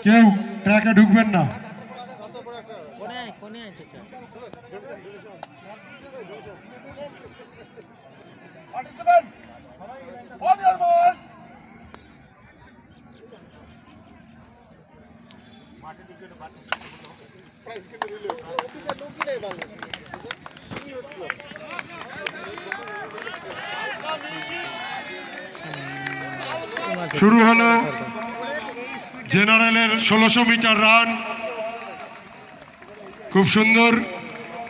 কেউ ট্র্যাকে ঢুকবেন না। শুরু হলো জেনারেলের 1600 মিটার রান। খুব সুন্দর,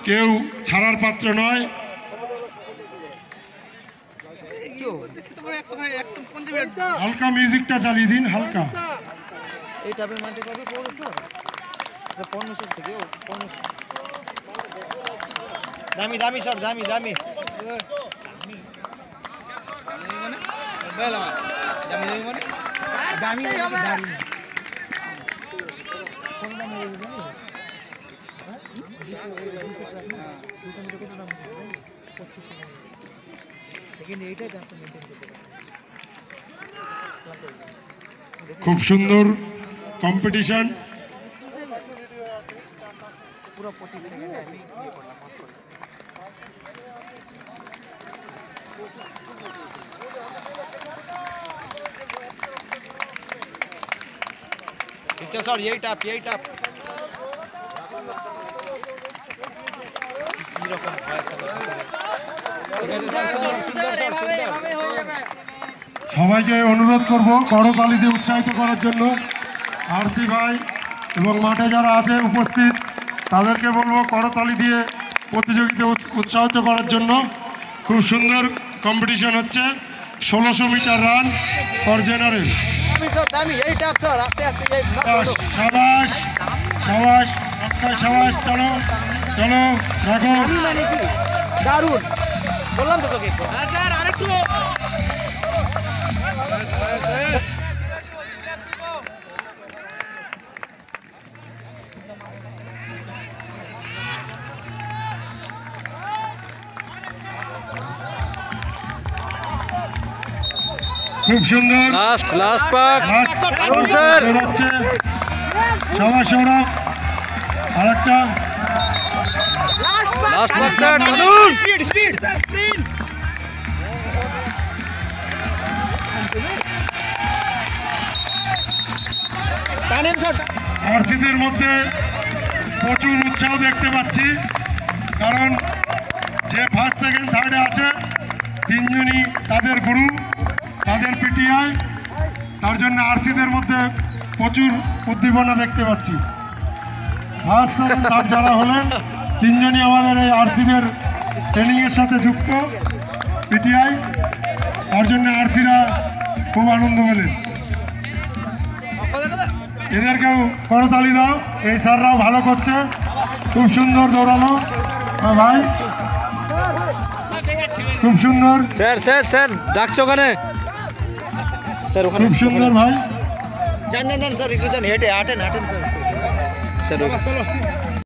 কেউ ছাড়ার পাত্র নয়। হালকা মিউজিকটা চালিয়ে দিন, হালকা। দামি দামি সর, দামি দামি খুব সুন্দর কম্পিটিশন। পুরো 25 সেকেন্ডে আমি ইয়ে করলাম। पीछे सर, यही टॉप সবাইকে অনুরোধ করব করতালি দিয়ে উৎসাহিত করার জন্য। আরসি ভাই এবং মাঠে যারা আছে উপস্থিত তাদেরকে বলবো করতালি দিয়ে প্রতিযোগিতা উৎসাহিত করার জন্য। খুব সুন্দর কম্পিটিশন হচ্ছে। 1600 মিটার রান ফর জেনারেল। সাবাস সাবাস অক্ষয়, সাবাস। চলো চলো, রাখো। দারুণ বললাম তো তোকে। স্যার আরেকটু। খুব সুন্দর, লাস্ট পাক স্যার। সবাই সৌরভ, আরেকটা লাস্ট পাক স্যার। দারুণ স্পিড আরসিদের মধ্যে প্রচুর উৎসাহ দেখতে পাচ্ছি, কারণ যে ফার্স্ট সেকেন্ড থার্ডে আছে তিনজনই তাদের গুরু, তাদের পিটিআই। তার জন্য আরসিদের মধ্যে প্রচুর উদ্দীপনা দেখতে পাচ্ছি। ফার্স্ট সেকেন্ড থার্ড যারা হলেন তিনজনই আমাদের এই আরসিদের ট্রেনিংয়ের সাথে যুক্ত পিটিআই। তার জন্য আরসিরা খুব আনন্দ পেলেন। এদেরকেও করতালি দাও, এই স্যাররাও ভালো করছে, খুব সুন্দর দৌড়ানো ভাই, খুব সুন্দর। স্যার ডাকছো ওখানে স্যার, ওখানে খুব সুন্দর ভাই। জান স্যার, একটু হেঁটে হাঁটেন স্যার। স্যার